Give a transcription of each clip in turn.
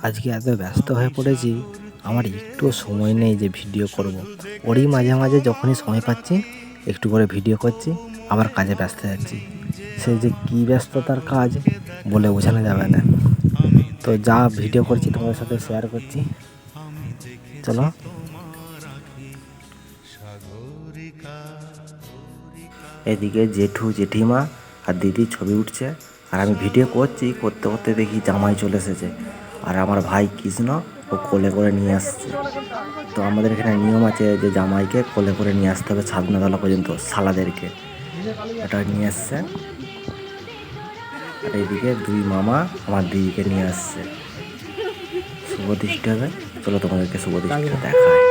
আজকে এত ব্যস্ত হয়ে পড়েছি, আমার একটুও সময় নেই যে ভিডিও করব। ওরই মাঝে মাঝে যখনই সময় পাচ্ছি একটু করে ভিডিও করছি, আবার কাজে ব্যস্ত যাচ্ছি। সে যে কী ব্যস্ততার কাজ বলে বোঝানো যাবে না। তো যা ভিডিও করছি তোমাদের সাথে শেয়ার করছি, চলো। এদিকে জেঠু জেঠিমা আর দিদির ছবি উঠছে, আর আমি ভিডিও করছি, করতে করতে দেখি জামাই চলে এসেছে, আর আমার ভাই কৃষ্ণ ও কোলে করে নিয়ে আসছে। তো আমাদের এখানে নিয়ম আছে যে জামাইকে কোলে করে নিয়ে আসতে হবে ছাদনাতলা পর্যন্ত, শালাদেরকে। এটা নিয়ে আসছে, আর এইদিকে দুই মামা আমার দিদিকে নিয়ে আসছে। শুভ দৃষ্টি হবে, চলো তোমাদেরকে শুভ দৃষ্টিটা দেখায়।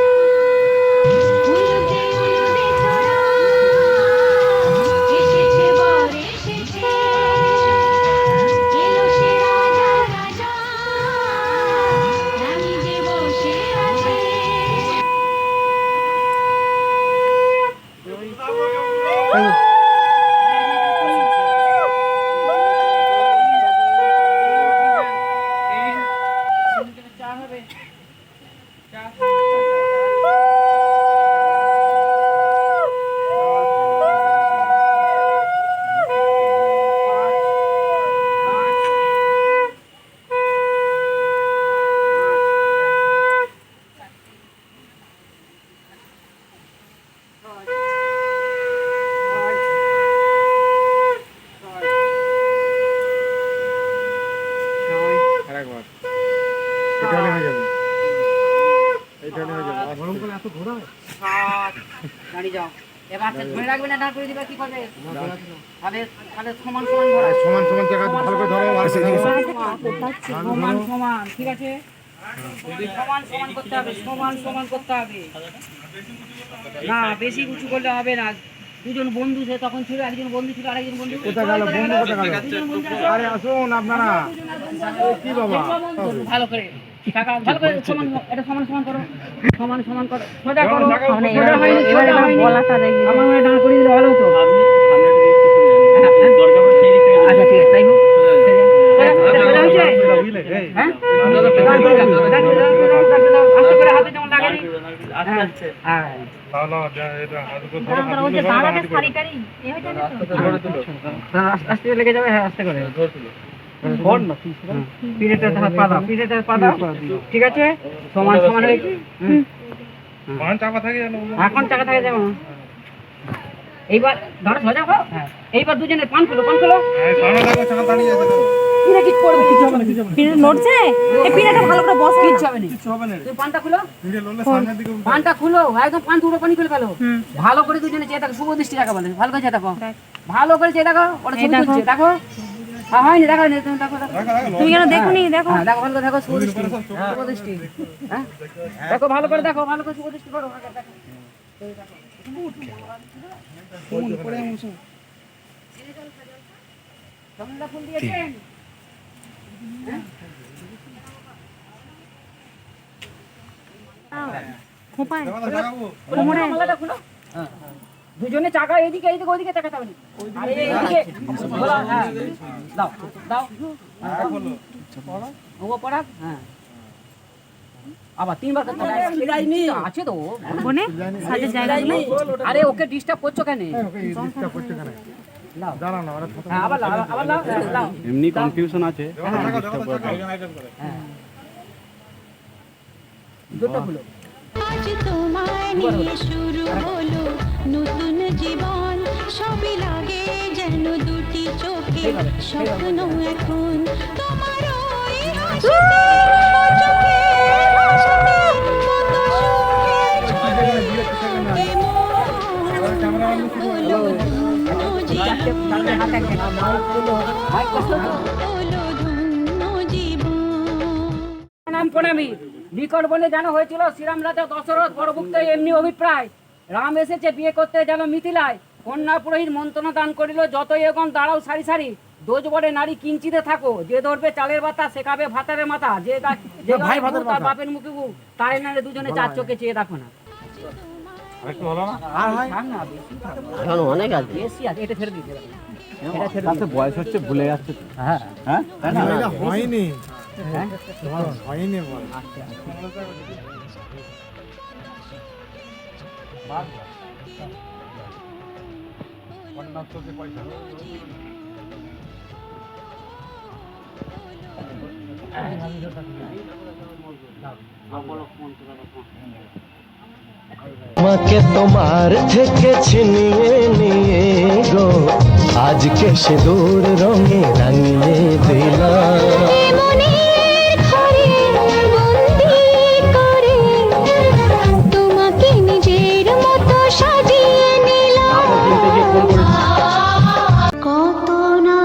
এবার ধরে রাখবে না, দাঁড় করে দিবা, কি করবে? তাহলে সমান সমান ধরো, সমান সমান জায়গা ভালো করে ধরো। সমান সমান, ঠিক আছে? সমান সমান করতে হবে, সমান সমান করতে হবে না, বেশি উঁচু করলে হবে না। দুজন বন্ধু সে তখন ছিল, একজন বন্ধু ছিল, আরেকজন বন্ধু কোথায় গেল? বন্ধু কোথায় গেল? আরে আসুন আপনারা, কি বাবা, ভালো করে টাকা ভালো করে সমান, এটা সমান সমান করো, সমান সমান করো, সোজা করো, সোজা হয়নি, সোজা হয়নি, আমার মনে দাঁড় করিয়ে দিলে ভালো হতো। আচ্ছা ঠিক আছে, তাই হোক। সোজা হয়েছে? হ্যাঁ, আস্তে করে হাতে যেমন লাগেনি, আস্তে লেগে যাবে। হ্যাঁ, আস্তে করে ঠিক আছে, সমান সমান হয়েছে। এখন চাকা থাকে যেমন। এইবার ধরো সোজা হো, এইবার দুজনের পান খুলো, পান খুলো। নড়ছে, এই পিনাটা ভালো করে বসে, কিচ্ছু হবে না, তুমি পানটা খুলো, পানটা খুলো, একদম পান তুলো, পানি খুলে ফেলো। ভালো করে দুজনে চেয়ে দেখো, শুভ দৃষ্টি দেখা বলে, ভালো করে চেয়ে দেখো, ভালো করে চেয়ে দেখো, ওটা ছবি তুলছে, দেখো। হয়নি, দেখো, তুমি দেখো, তুমি কেন দেখোনি? দেখো, হ্যাঁ, দেখো ভালো করে দেখো, শুভ দৃষ্টি, শুভ দৃষ্টি, হ্যাঁ দেখো, ভালো করে দেখো, ভালো করে শুভ দৃষ্টি করো। ফুল দিয়েছেন? খোপায় মালাটা খুলো। দুজনে চাকা এইদিকে এইদিকে ওইদিকে চাকাতে হবে, আর এইদিকে বলা, হ্যাঁ দাও দাও, ও পড়া, হ্যাঁ আবার তিনবার করতে হবে। আছে তো বনে সাজের জায়গাগুলো। আরে ওকে ডিস্টার্ব করছো কেন? হ্যাঁ, আবার লাও, আবার লাও, লাও। এমনি কনফিউশন আছে। দুটো খুলো। আজ তোমায় নিয়ে শুরু হলো নতুন জীবন, সবই লাগে যেন দুটি চোখে স্বপ্ন এখন তোমার ওই হাসিতে, চোখে হাসিতে কত সুখের ছবি আঁকে মন, হলো ধন্য জীবন, হলো ধন্য জীবন। প্রণাম প্রণামী। নিকট বলে জানা হয়েছিল শ্রীরাম রাজা দশরথ পরভুক্ত এমনি অভিপ্রায়, রাম এসেছে বিয়ে করতে যেন মিথিলায়, কন্যা পুরোহিত মন্ত্রণা দান করিল, যতই এখন দাঁড়াও সারি সারি, দোজ বড়ে নারী কিঞ্চিতে থাকো, যে ধরবে চালের বাতা সে খাবে ভাতারের মাথা, যে ভাই ভাতার তার বাপের মুখে মুখ, তারে নারে দুজনে চার চোখে চেয়ে দেখো না। অনেক আছে, বেশি আছে, এটা ছেড়ে দিতে বয়স হচ্ছে, ভুলে যাচ্ছে। হ্যাঁ হ্যাঁ, হয়নি। তোমার হয়নি বল আমাকে তোমার থেকে ছিনিয়ে নিয়ে গো আজকে সিঁদুর রঙে রাঙিয়ে দিলাম মনের ঘরে বন্দি করে তোমাকে নিজের মতো সাজিয়ে নিলাম কত না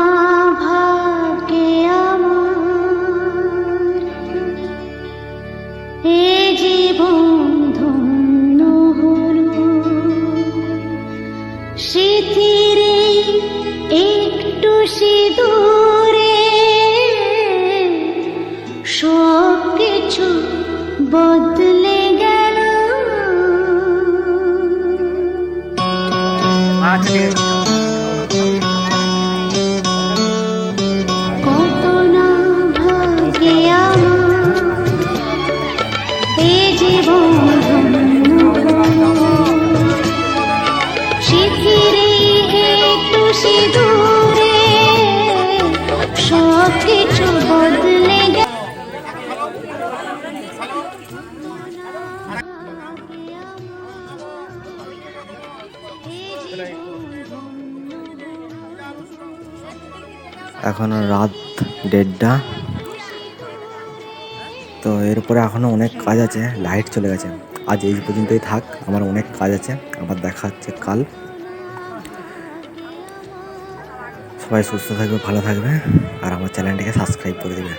ভাগ্যে আমার এ জীবন ধন্য হলো স্মৃতির একটু সিঁদুরে সব কিছু বদলে গেল কত না ভাগ্যে আমার এ জীবন ধন্য হলো স্মৃতির একটু সিঁদুরে সব কিছু বদলে গেল এখন রাত 1:30। তো এরপরে এখনও অনেক কাজ আছে, লাইট চলে গেছে। আজ এই পর্যন্তই থাক, আমার অনেক কাজ আছে, আবার দেখা হচ্ছে কাল। সবাই সুস্থ থাকবে, ভালো থাকবে, আর আমার চ্যানেলটিকে সাবস্ক্রাইব করে দেবে।